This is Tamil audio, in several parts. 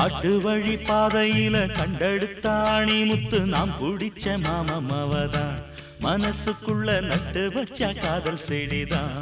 காட்டு வழி பாதையில கண்டெடுத்தாணி முத்து நாம் பிடிச்ச மாமவதான் மனசுக்குள்ள நட்டு வச்ச காதல் செடிதான்.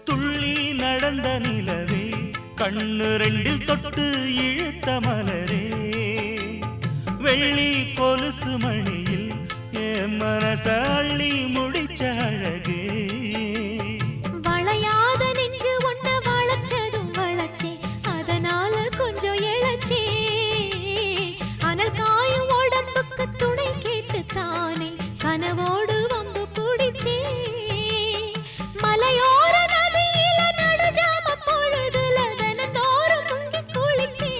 துள்ளி நடந்த நிலவே கண்ணு ரெண்டில் தொட்டு இழுத்த மலரே வெள்ளி கொலுசு மணியில் என் மனச அள்ளி முடிச்ச அழகே. வளையாத நெஞ்சு ஒன்ன வளைச்சதும் வளைச்சே அதனால கொஞ்சம் இழைச்சே அனல் காயும் உடம்புக்கு துணை கேட்டு தானே கனவோடு வம்பு பிடிச்சே மலையோர நதியில நடுஜாம பொழுதுல தினந்தோறும் முங்கி குளிச்சே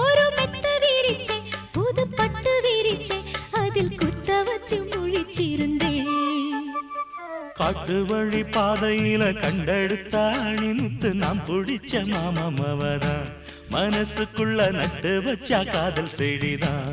ஒரு மெத்த விரிச்சே புது பட்டு விரிச்சே அதில் குத்த வச்சு முழிச்சிருந்தேன். காட்டு வழி பாதையில கண்டெடுத்தாணி முத்து நாம் பிடிச்ச மாமவதான் மனசுக்குள்ள நட்டு வச்ச காதல் செடிதான்.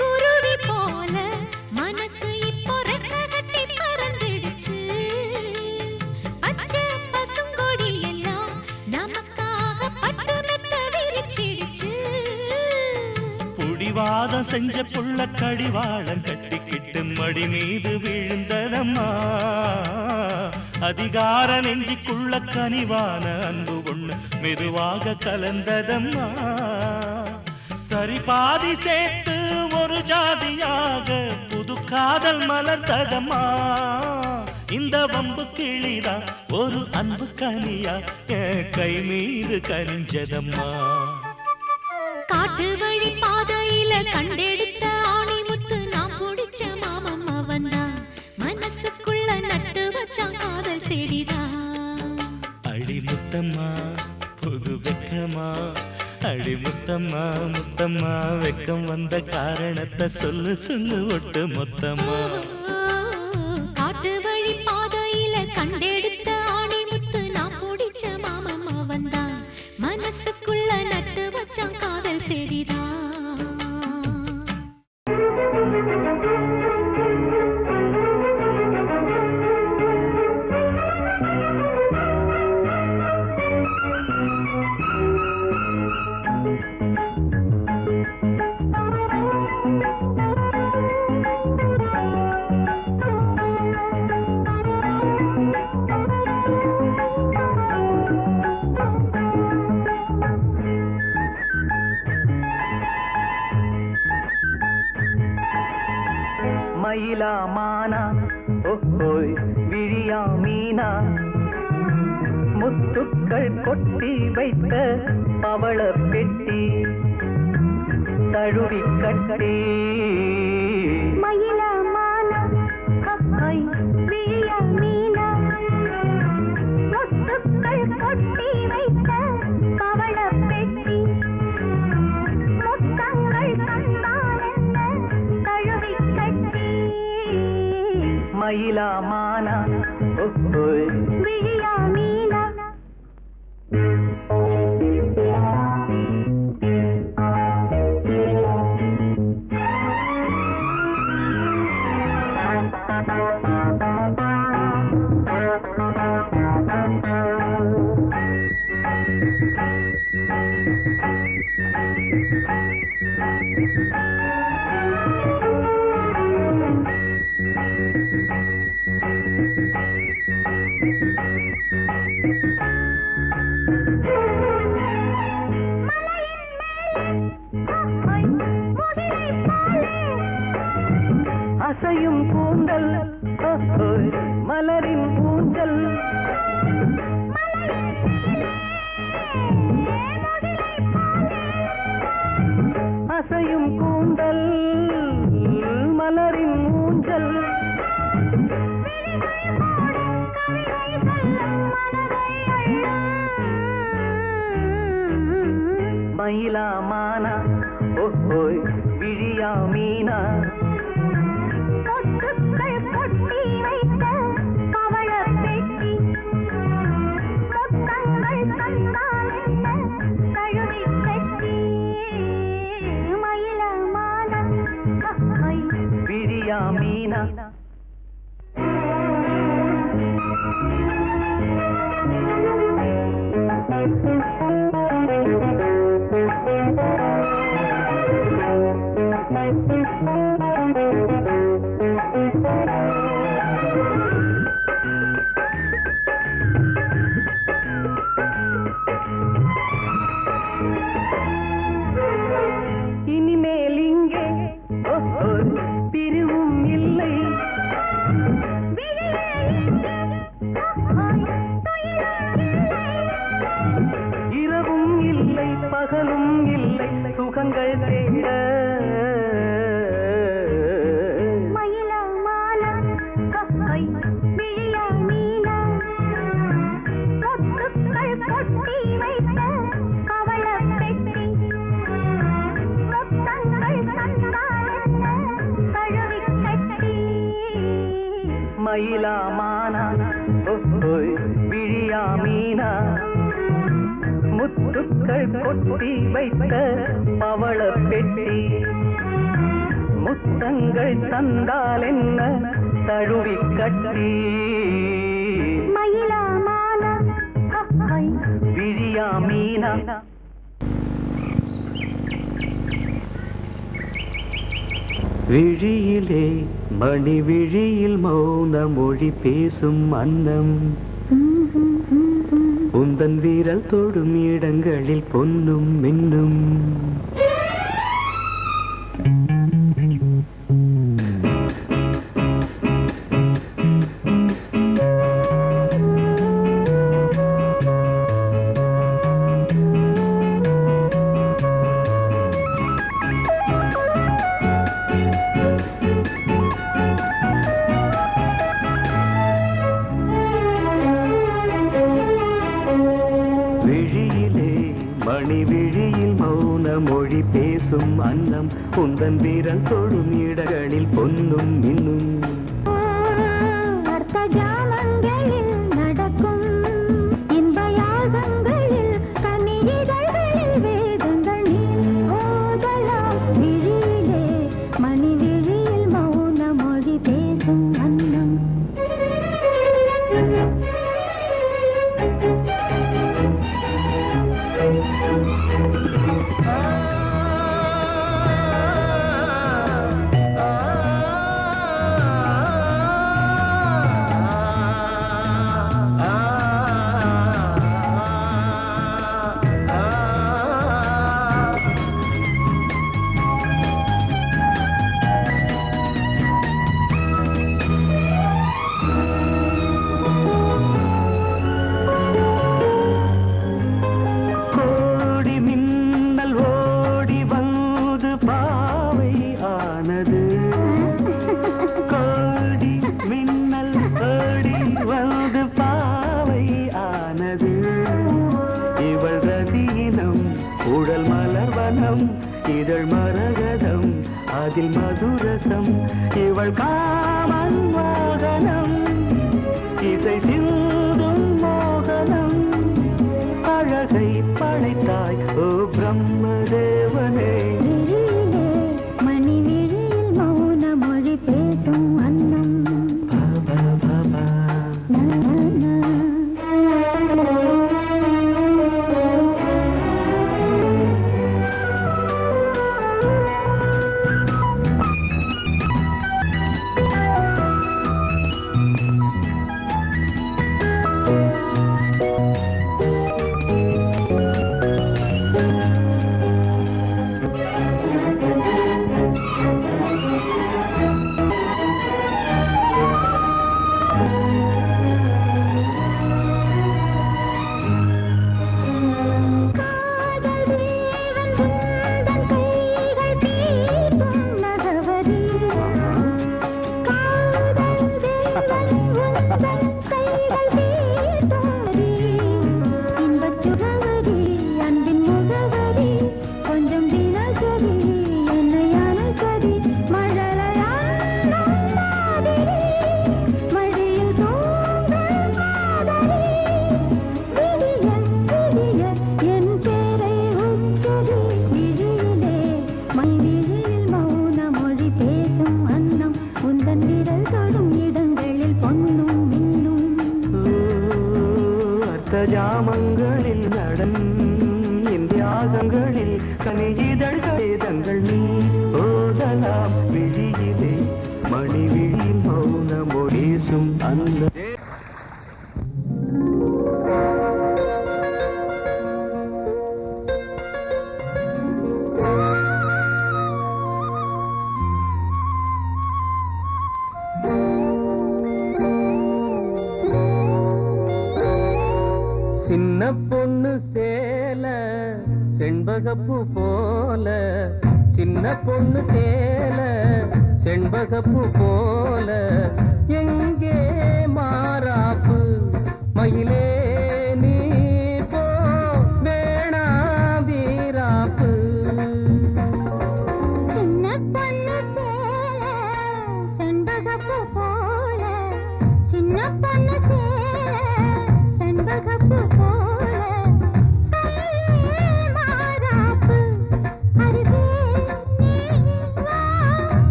குருவி போல மனசு இப்போ ரெக்க கட்டி பறந்துடுச்சு பச்சை பசுங்கொடி எல்லாம் நமக்காக பட்டு மெத்த விரிச்சிடுச்சு. புடிவாதம் செஞ்ச புள்ள கடிவாளம் கட்டிக்கிட்டு மடி மீது விழுந்ததம்மா அதிகார நெஞ்சிக்குள்ள கனிவான அன்பு ஒண்ணு மெதுவாக கலந்ததம்மா. சரி பாதி சேர்த்து ஒரு ஜாதியாக புது காதல் மலர்ந்ததம்மா. இந்த வம்பு கிளிதா ஒரு அன்பு கனியா கை மீது கனிஞ்சதம்மா. காட்டு வழி பாதையில கண்டெடுத்த ஆணி முத்து நான் பிடிச்ச மாமம்மா வந்தா மனசுக்குள்ள நட்டு வச்சான் காதல் செடிதான். அடி முத்தம்மா புது வெக்கமா அடி முத்தம்மா முத்தம்மா வெக்கம் வந்த காரணத்தை சொல்லு சொல்லு ஒட்டு மொத்தமா. காட்டு வழி பாதையில கண்டெடுத்த ஆணி முத்து நான் பிடிச்ச மாமம்மா வந்தா மனசுக்குள்ள நட்டு வச்சான் காதல் செடிதான். மயிலா மானா ஓஹோய் விழியா மீனா முத்துக்கள் கொட்டி வைத்த பவள பெட்டி தழுவி கட்டி மயிலா மானா ஓஹோய் விழியா மீனா முத்துக்கள் கொட்டி வைத்த பவள பெட்டி முத்தங்கள் தந்தால் என்ன தழுவி கட்டி மயிலா மானா ஓஹோய் விழியா மீனா. அசையும் கூந்தல் மலரின் ஊஞ்சல் அசையும் கூந்தல் மலரின் ஊஞ்சல் மயிலா மானா ஓஹோய் விழியா மீனா முத்துக்கள் கொட்டி வைத்த பவளப் பெட்டி முத்தங்கள் தந்தால் என்ன தழுவிக் கட்டி மயிலமான விழியா மீனா இனிமேல் இங்கே பிரிவும் இல்லை இரவும் இல்லை பகலும் இல்லை சுகங்கள் தேட மயிலமான விழியா மீனா முத்துக்கள் கொட்டி வைத்த பவளப் பெட்டி முத்தங்கள் தந்தால் என்ன தழுவிக் கட்டி மயிலா மானா விழியா மீனா முத்துக்கள் கொட்டி வைத்த பவள பெட்டி முத்தங்கள் தந்தால் என்ன தழுவி கட்டி மயிலமான விழியா மீனா விழியிலே மணி விழியில் மௌன மொழி பேசும் அன்னம் உந்தன் வீரல் தொடும் இடங்களில் பொன்னும் மின்னும் விழியில் மௌன மொழி பேசும் அன்னம் உந்தன் வீரல் தொடும் இடங்களில் பொன்னும் மின்னும் அர்த்த ஜாமங்களில் நடக்கும் இன்ப யாகங்களில் கனியிதழ்களில் வேதங்கள் நீ ஓதலாம் விழியிலே மணி விழியில் மௌன மொழி பேசும் அன்னம் உடல் மலர்வனம் இதழ் மரகதம் அதில் மதுரசம் இவள் காமன் மோகனம் இசை சிந்தும் மோகனம் அழகை படைத்தாய் ஓ பிரம்மதேவனே மணி விழியில் மௌன மொழி பேசும் அன்னம் அர்த்த ஜாமங்களில் நடன் தியாகங்களில் கனிதழ்கள் நீ ஓதலாம் விழியிலே மணி விழியில் மௌனமொடேசும் அந்த சின்ன பொண்ணு சேல செண்பகப்பூ போல சின்ன பொண்ணு சேல செண்பகப்பூ போல எங்கே மாறாப்பு மயிலே நீ போ வேணா வீராப்பு சின்ன பொண்ணு சேல செண்பகப்பூ போல சின்ன பொண்ணு சேல செண்பகப்பூ போல கையே மாறாப்பு அருகே நீ வா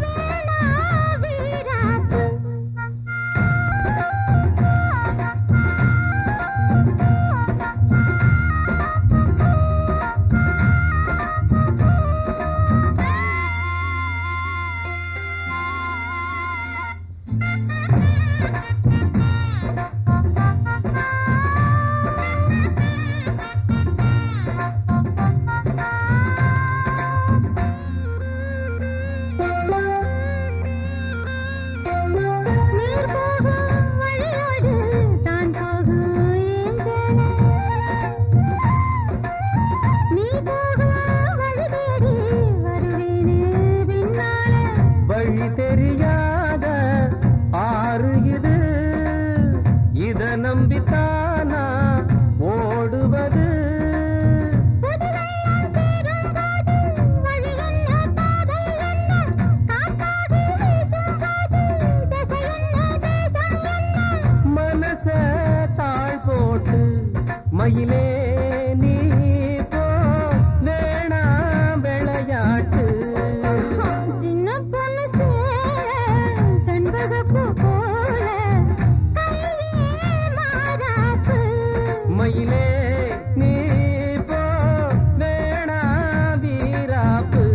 வேணா வீராப்பு நீர் போகும் வழியோடு தான் போகும் ஏஞ்சல நீ போகும் வழி தேடி வருவேனே பின்னால வழி தெரியாத ஆறு இது இத நம்பித்தானா ஓடுவது புதுவெள்ளம் சேரும் போது வழி என்ன பாதை என்ன காத்தாடி வீசும் போது திசை என்ன தேசம் என்ன மனச தாழ் போட்டு மயிலே நீ போ வேணா விளையாட்டு சின்ன பொண்ணு சேல செண்பகப்பூ போல கையே மாறாப்பு மயிலே நீ போ வேணா வீராப்பு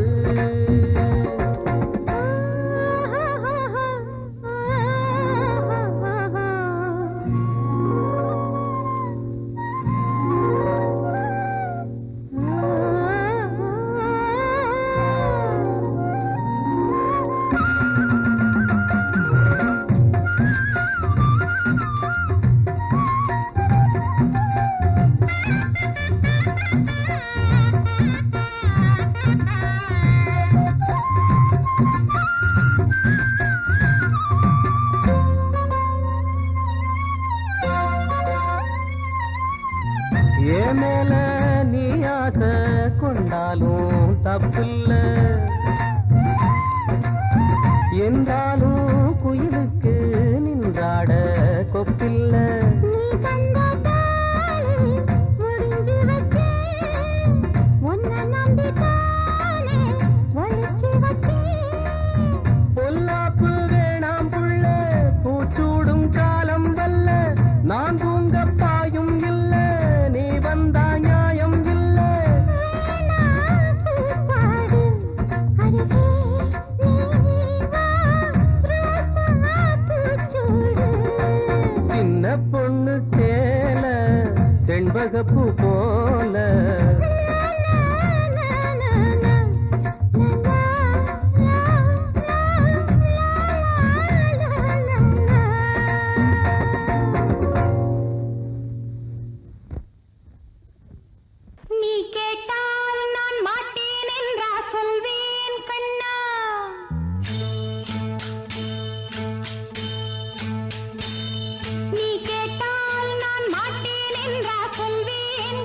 ஏ மேல நீ ஆசை கொண்டாலும் தப்பில்ல என்றாலும் குயிலுக்கு நின்றாட கொப்பில்ல நீ தந்த தாலி முடிஞ்சு வச்சேன் உன்னை நம்பித்தானே ஒழிச்சு வச்சேன் பொல்லாப்பு வேணாம் புள்ள பூச்சூடும் காலம் வல்ல நான் தூங்க பாயும் இல்ல நீ வந்தா நியாயம் இல்ல பாடு அருகே நீ வா ரோசா பூச்சூடு சின்ன பொண்ணு சேல செண்பகப்பூ போல நீ கேட்டால் நான் மாட்டேன் என்றா சொல்வேன் கண்ணா நீ கேட்டால் நான் மாட்டேன் என்றா சொல்வேன்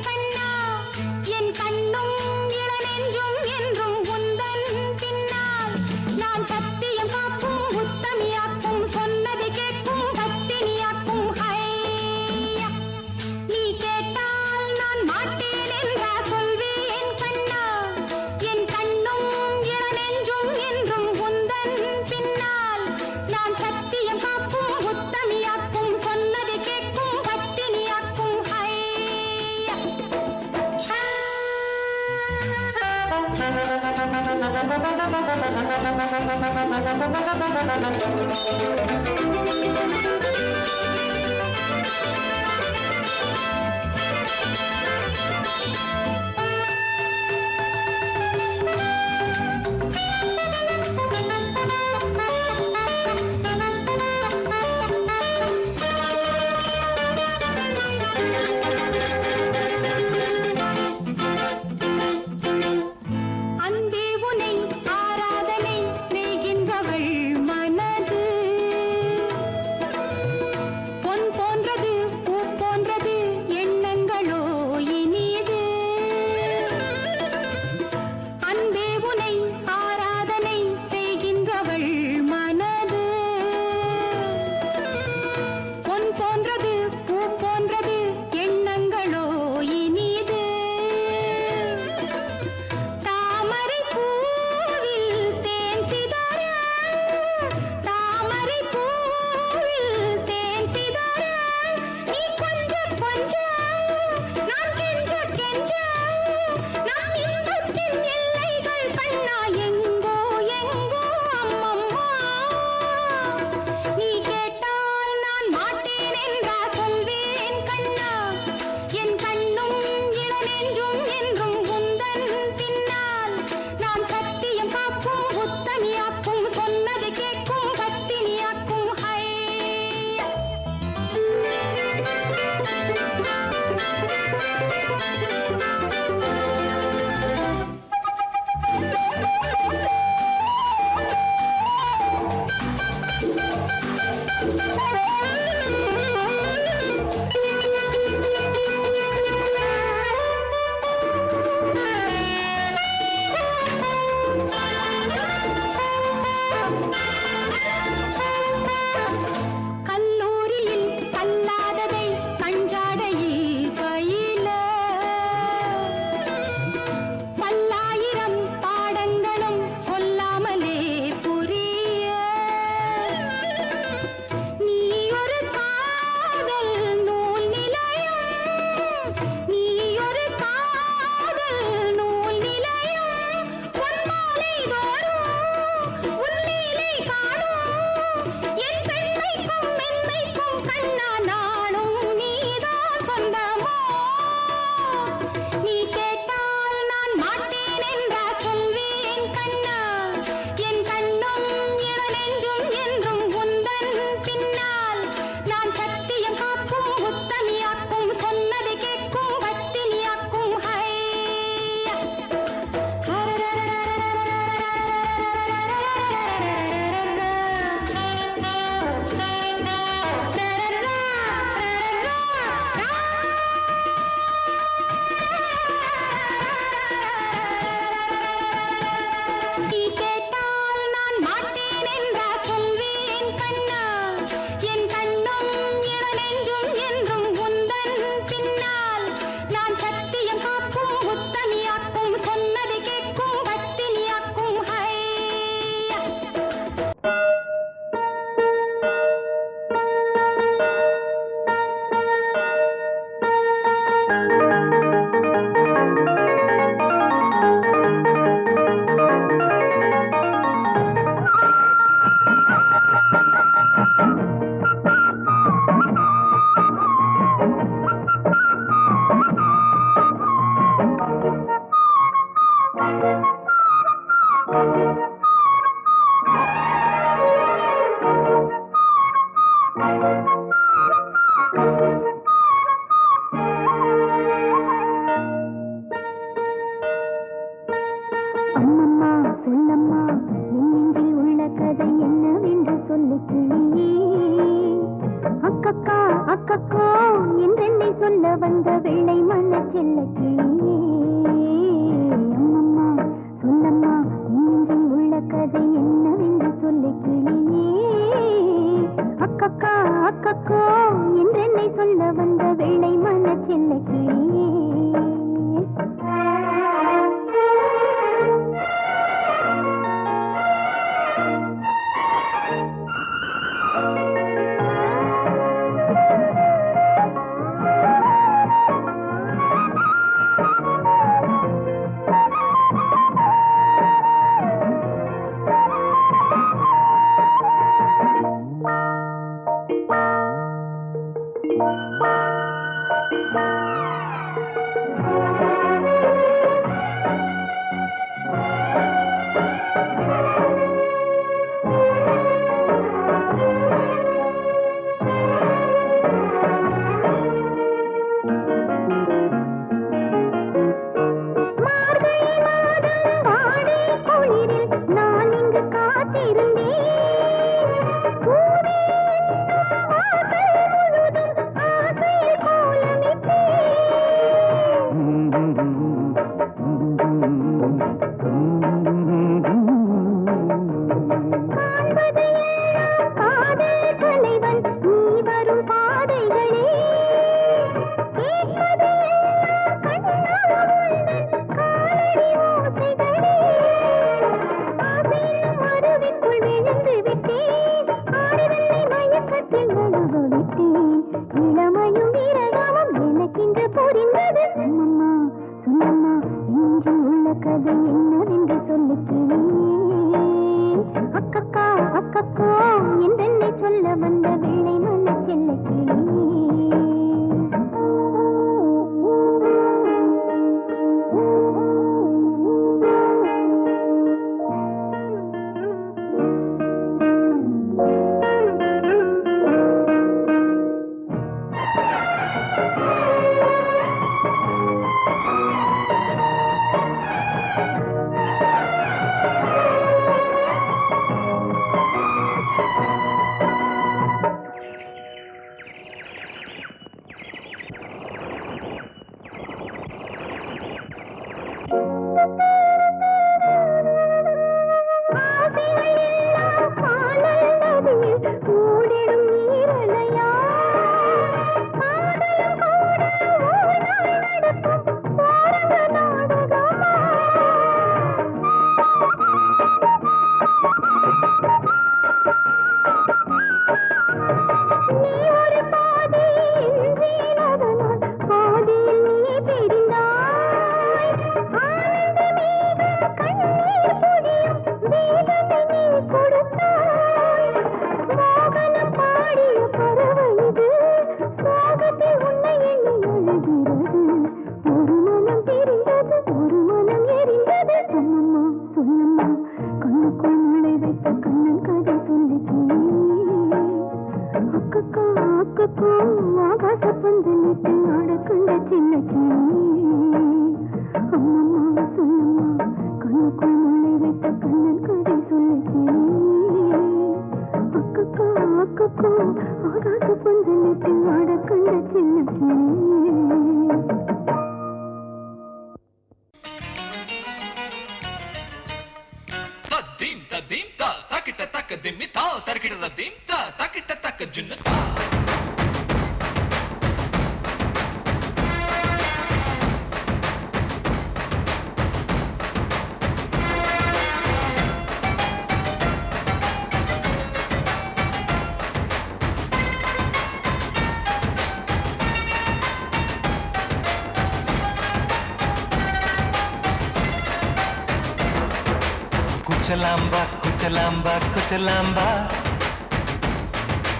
குச்சலாம்பா குச்சலாம்பா குச்சலாம்பா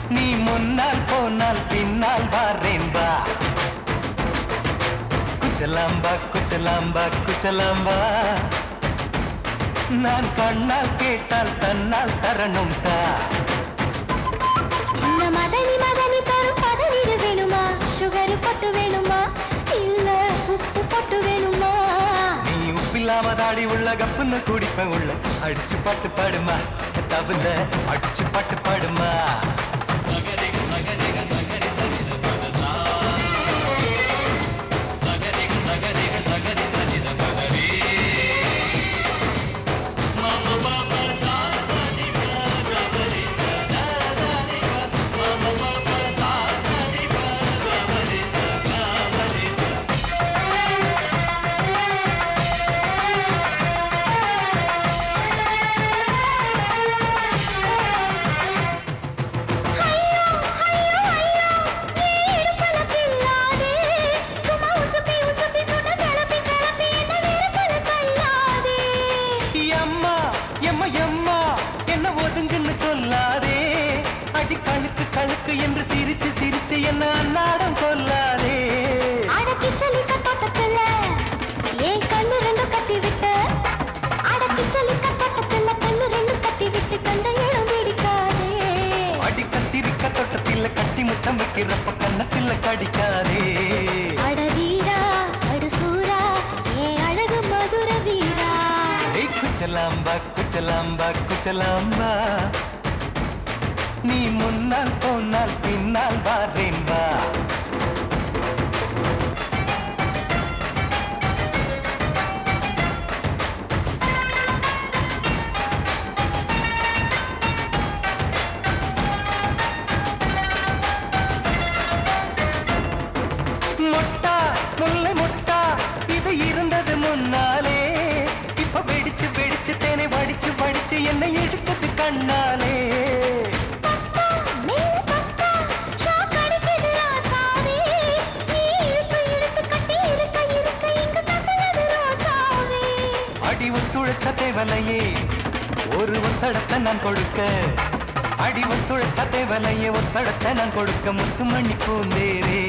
நீ முன்னால் போனால் பின்னால் வாரேன்பா குச்சலாம்பா குச்சலாம்பா குச்சலாம்பா நான் கண்ணால் கேட்டால் தன்னால் தரணும் தா சின்ன மதனி மதனி தரும் பதனிடு வேணுமா சுகர் பொட்டு வேணுமா இல்ல உப்பு பொட்டு வேணுமா நீ உப்பில்லாம தாடி உள்ள கப்புன்னு குடிப்பேன் உள்ள அடிச்சு பாட்டு பாடுமா தகுந்த அடிச்சு பாட்டு பாடுமா முத்தம் வைக்கிறப்ப கண்ணத்தில் கடிக்காதே. அட வீரா அடு சூரா ஏ அழகு மதுர வீரா. குச்சலாம்பா குச்சலாம்பா குச்சலாம்பா, நீ முன்னால் போனால் பின்னால் வாரேன் வா. மொட்டா முல்லை மொட்டா இது இருந்தது முன்னாலே, இப்ப வெடிச்சு வெடிச்சு தேனை வடிச்சு வடிச்சு என்னை எடுத்தது கண்ணாலே. அடி ஒத்துழைச்ச தேவலையே ஒரு ஒத்தடத்தை நான் கொடுக்க, அடி ஒத்துழைச்ச தேவலையே ஒத்தடத்தை நான் கொடுக்க, முத்துமணி பூந்தேரே.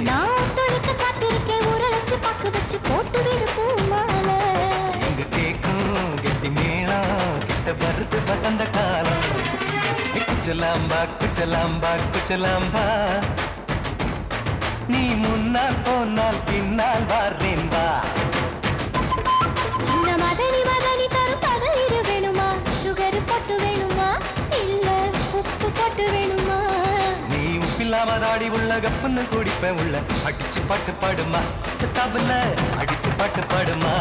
நான் தொடுக்க காத்திருக்கேன் உரளச்சு பக்கு வச்சு போட்டு விடு பூமாலை. எங்க கேக்கும் கெட்டி மேளம் கிட்ட வருது வசந்த காலம். குச்சலாம்பா குச்சலாம்பா குச்சலாம்பா, நீ முன்னால் போனால் பின்னால் வாரேன் வா. சின்ன மதனி மதனி தரும் பதநீர் வேணுமா, சுகர் போட்டு வேணுமா, இல்ல உப்பு போட்டு வேணுமா? நீ உப்பில்லாம தாடி உள்ள கப்புன்னு குடிப்பேன் உள்ள, அடிச்சு பாட்டு பாடுமா தபுல அடிச்சு பாட்டு பாடுமா.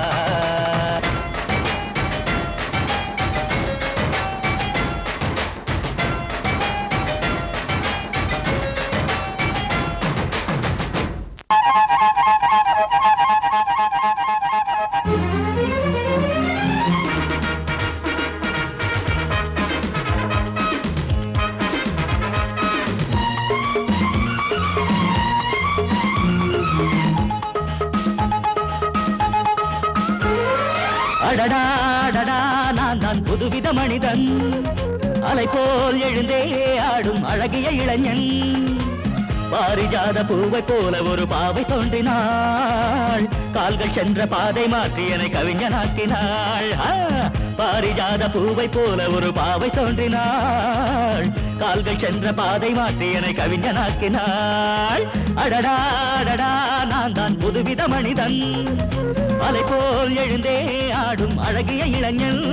அடடா அடடா நான் தான் புதுவித மனிதன், அலை போல் எழுந்தே ஆடும் அழகிய இளைஞன். பாரிஜாத பூவை போல ஒரு பாவை தோன்றினாள், கால்கள் சென்ற பாதை மாற்றி என்னை கவிஞனாக்கினாள். பாரிஜாத பூவை போல ஒரு பாவை தோன்றினாள், கால்கள் சென்ற பாதை மாற்றி என்னை கவிஞனாக்கினாள். அடடா அடடா நான் தான் புதுவித மனிதன், அலை போல் எழுந்தே ஆடும் அழகிய இளைஞன்.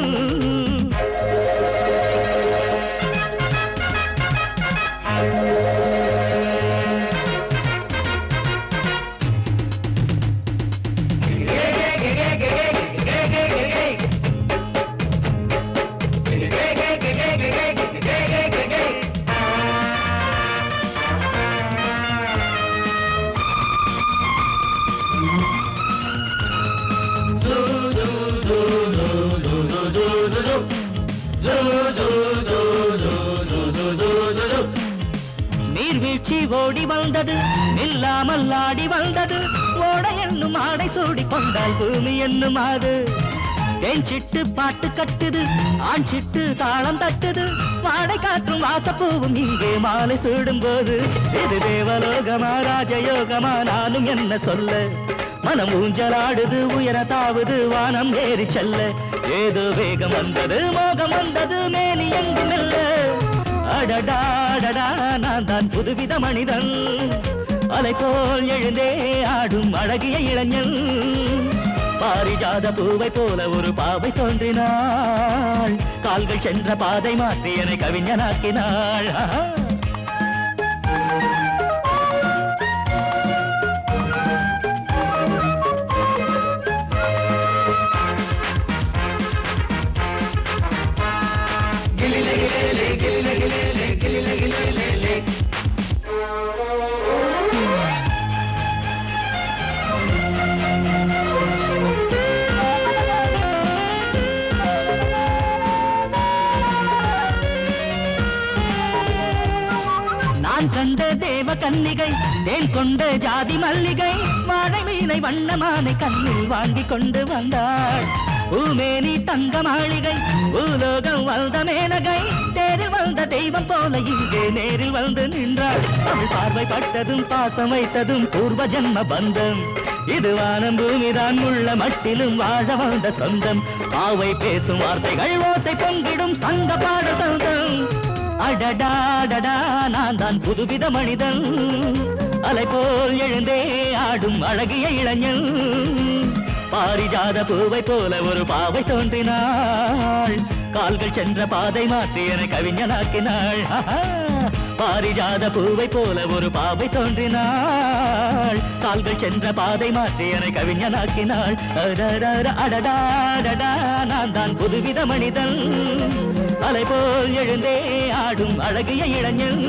நீர்வீழ்ச்சி ஓடி வந்தது நில்லாமல் ஆடி வந்தது, ஓட என்னும் ஆடை சூடி கொண்டால் பூமி என்னும் ஆடு. தேன் சிட்டு பாட்டு கட்டுது ஆண் சிட்டு தாளம் தட்டுது, வாடை காற்றும் வாசப்பூவும் இங்கே மாலை சூடும் போது. இது தேவலோகமா ராஜயோகமா நானும் என்ன சொல்ல, மனம் ஊஞ்சலாடுது உயர தாவுது வானம் ஏறி செல்ல. ஏதோ வேகம் வந்தது மோகம் வந்தது மேனி எங்கும் இல்ல. அடடா அடடா நான் தான் புதுவித மனிதன், அலை போல் எழுந்தே ஆடும் அழகிய இளைஞன். பாரிஜாத பூவை போல ஒரு பாவை தோன்றினாள், கால்கள் சென்ற பாதை மாற்றி என்னை கவிஞனாக்கினாள். நான் கண்ட தேவ கன்னிகை தேன் கொண்ட ஜாதி மல்லிகை, வாழை மீனை வண்ணமானை கண்ணில் வாங்கி கொண்டு வந்தாள். பூமேனி தங்க மாளிகை பூலோகம் வந்த மேனகை, தேரில் வந்த தெய்வம் போல இங்கே நேரில் வந்து நின்றாள். அவள் பார்வை பட்டதும் பாசம் வைத்ததும் பூர்வ ஜென்ம பந்தம், இது வானம் பூமிதான் உள்ள மட்டிலும் வாழ வந்த சொந்தம். பாவை பேசும் வார்த்தைகள் ஓசை பொங்கிடும் சங்க பாட சொந்தம். அடடாடடா நான் தான் புதுவித மனிதன் அலை போல் எழுந்தே ஆடும் அழகிய இளைஞன் பாரிஜாத பூவை போல ஒரு பாவை தோன்றினாள் கால்கள் சென்ற பாதை மாற்றி என கவிஞனாக்கினாள் பாரிஜாத பூவை போல ஒரு பாவை தோன்றினாள் கால்கள் சென்ற பாதை மாற்றி என கவிஞனாக்கினாள் அடடாடடா நான் தான் புதுவித மனிதன் அலை போல் எழுந்தே ஆடும் அழகிய இளைஞன்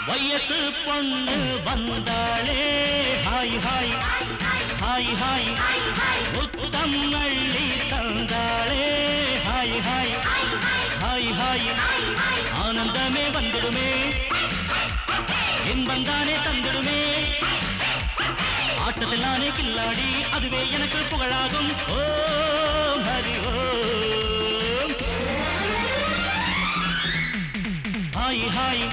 வயசு பொண்ணு வந்தாளே ஹாய் ஹாய் ஹாய் ஹாய் முத்தம் அள்ளி தந்தாளே ஹாய் ஹாய் ஹாய் ஹாய் ஆனந்தமே வந்துடுமே இன்பந்தானே தந்துடுமே ஆட்டத்தில் நானே கில்லாடி அதுவே எனக்கு புகழாகும் Om Hari Om hi hi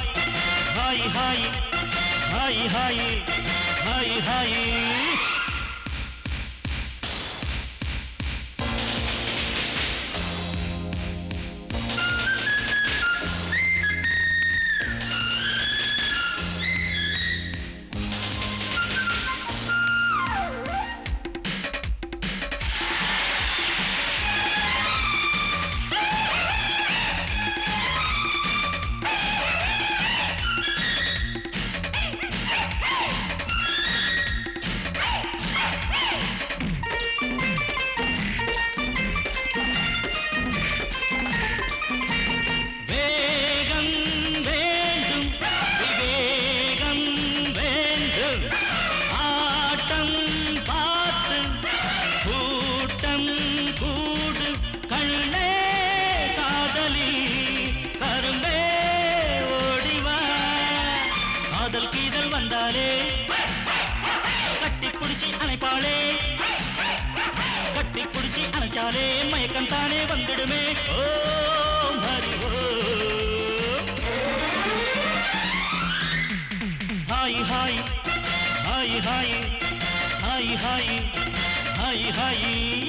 hi hi hi hi hi hi hi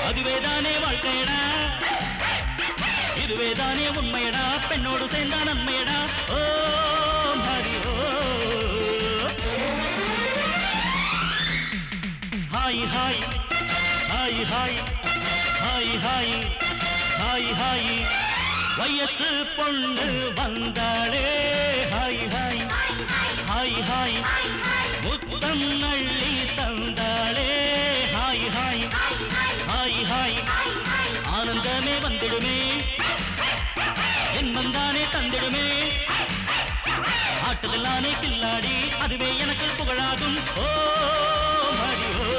அதுவேதானே வாழ்க்கையடா இதுவேதானே உண்மையடா பெண்ணோடு சேர்ந்தா நன்மையடா ஓ ஹரி ஓ hi hi hi hi hi hi hi hi வயசு பொண்ணு வந்தாளே ஹாய் ஹாய் ஹாய் ஹாய் முத்தம் அள்ளி தந்தாளே ஹாய் ஹாய் ஹாய் ஹாய் ஆனந்தமே வந்திடுமே என் வந்தானே தந்திடுமே ஆட்டதெல்லானே கில்லாடி அதுவே எனக்கு புகழாகும் ஓ ஹரி ஓ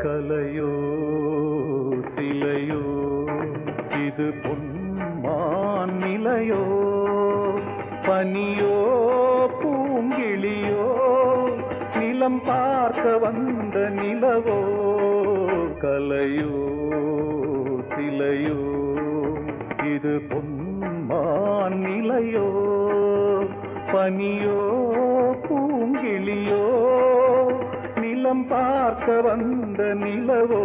கலையோ சிலையோ இது பொன்மான் நிலையோ பனியோ பூங்கிளியோ நிலம் பார்க்க வந்த நிலவோ கலையோ சிலையோ இது பொன்மான் நிலையோ பனியோ பூங்கிளியோ நிலம் பார்க்க வந்த நிலவோ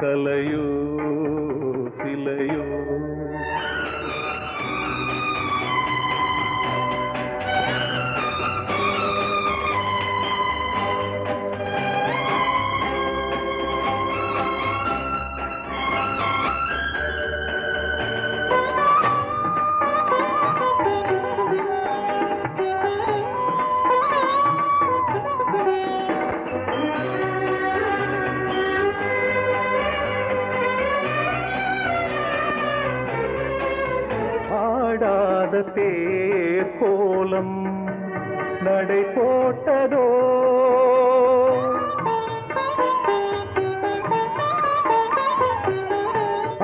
கலையோ சிலையோ ஆடாத தேர் கோலம் நடை போட்டதோ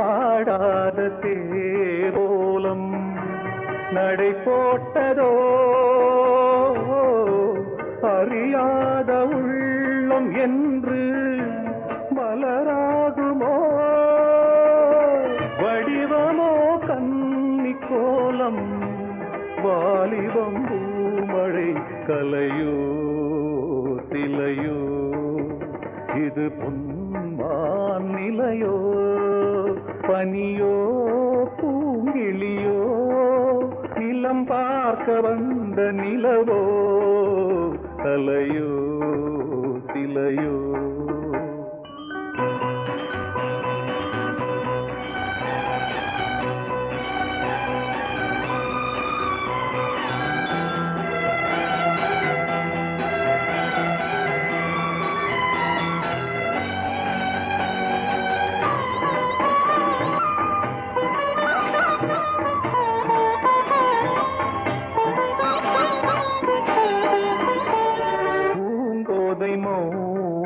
ஆடாத தேர் கோலம் நடை போட்டதோ அறியாத உள்ளம் என்று மலராகுமோ வடிவமோ கன்னி கோலம் வாலிபம் பூமழை கலையோ சிலையோ இது பொன்மான் நிலையோ பனியோ பூங்கிளியோ நிலம் பார்க்க வந்த நிலவோ கலையோ சிலையோ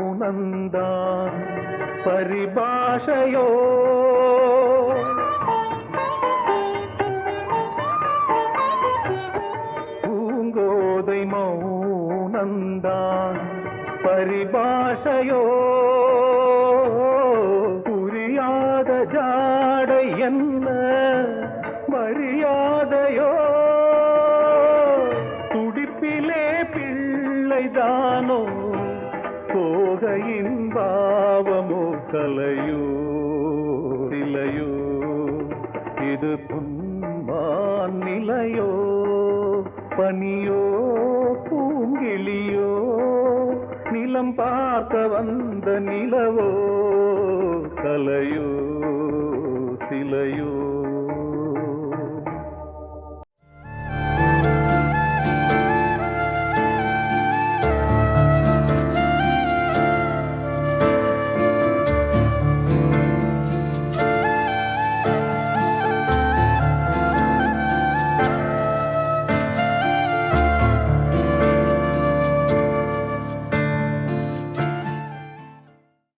மௌனந்தான் பரிபாஷையோ பூங்கோதை மௌனந்தான் பரிபாஷையோ புரியாத ஜாடை என்ன மரியாதையோ துடிப்பிலே பிள்ளைதானோ போகையின் பாவமோ கலையோ இலையோ இது பொன்மான் நிலையோ பனியோ பூங்கிளியோ நிலம் பார்க்க வந்த நிலவோ கலையோ சிலையோ